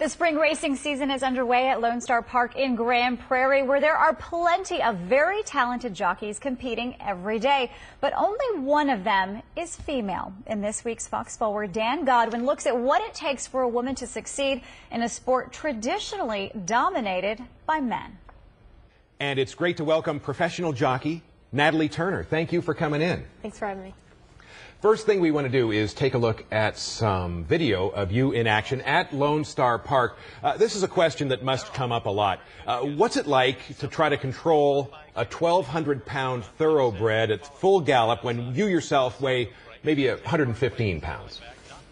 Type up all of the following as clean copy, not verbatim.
The spring racing season is underway at Lone Star Park in Grand Prairie, where there are plenty of very talented jockeys competing every day. But only one of them is female. In this week's Fox Forward, Dan Godwin looks at what it takes for a woman to succeed in a sport traditionally dominated by men. And it's great to welcome professional jockey Natalie Turner. Thank you for coming in. Thanks for having me. First thing we want to do is take a look at some video of you in action at Lone Star Park. This is a question that must come up a lot. What's it like to try to control a 1,200-pound thoroughbred at full gallop when you yourself weigh maybe 115 pounds?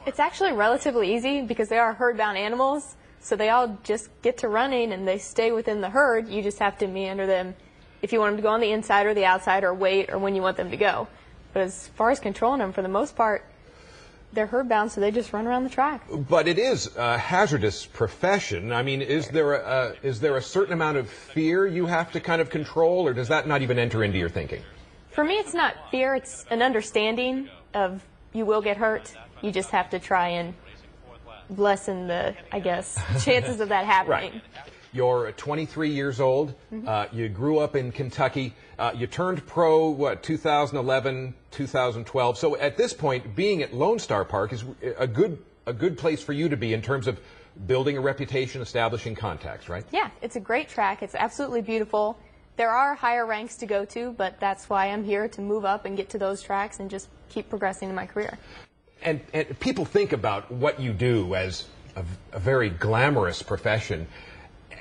It's actually relatively easy because they are herd-bound animals, so they all just get to running and they stay within the herd. You just have to meander them if you want them to go on the inside or the outside or wait or when you want them to go. But as far as controlling them, for the most part, they're herd-bound, so they just run around the track. But it is a hazardous profession. I mean, is there a certain amount of fear you have to kind of control, or does that not even enter into your thinking? For me, it's not fear. It's an understanding of you will get hurt. You just have to try and lessen the, I guess, chances of that happening. Right. You're 23 years old. You grew up in Kentucky. You turned pro, what, 2011, 2012. So at this point, being at Lone Star Park is a good place for you to be in terms of building a reputation, establishing contacts, right? Yeah, it's a great track. It's absolutely beautiful. There are higher ranks to go to, but that's why I'm here, to move up and get to those tracks and just keep progressing in my career. And people think about what you do as a very glamorous profession.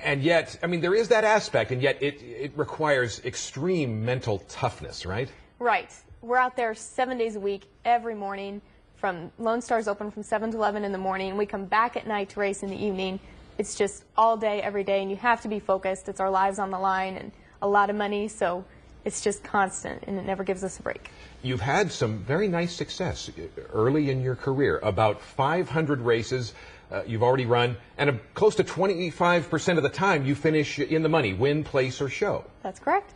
And yet, I mean, there is that aspect, and yet it requires extreme mental toughness, right? Right. We're out there 7 days a week, every morning. From Lone Star's open from 7 to 11 in the morning. We come back at night to race in the evening. It's just all day, every day, and you have to be focused. It's our lives on the line and a lot of money, so it's just constant, and it never gives us a break. You've had some very nice success early in your career. About 500 races you've already run, and close to 25% of the time you finish in the money, win, place, or show. That's correct.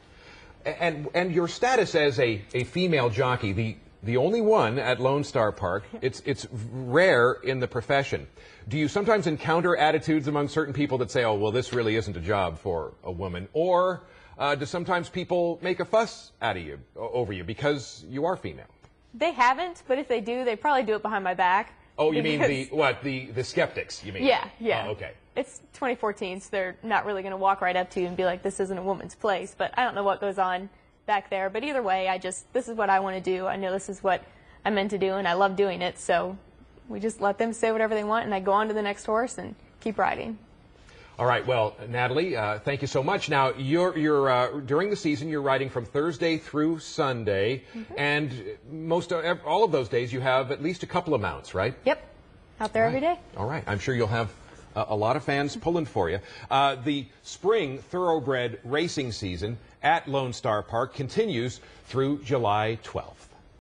And your status as a female jockey, the only one at Lone Star Park, it's rare in the profession. Do you sometimes encounter attitudes among certain people that say, oh, well, this really isn't a job for a woman? Or do sometimes people make a fuss out of you, over you, because you are female? They haven't, but if they do, they probably do it behind my back. Oh, you mean the skeptics, you mean? Yeah, yeah. Oh, okay. It's 2014, so they're not really going to walk right up to you and be like, this isn't a woman's place. But I don't know what goes on back there. But either way, this is what I want to do. I know this is what I'm meant to do, and I love doing it. So we just let them say whatever they want, and I go on to the next horse and keep riding. All right. Well, Natalie, thank you so much. Now, you're during the season, you're riding from Thursday through Sunday, and all of those days you have at least a couple of mounts, right? Yep. Out there every day. All right. I'm sure you'll have a lot of fans pulling for you. The spring thoroughbred racing season at Lone Star Park continues through July 12th.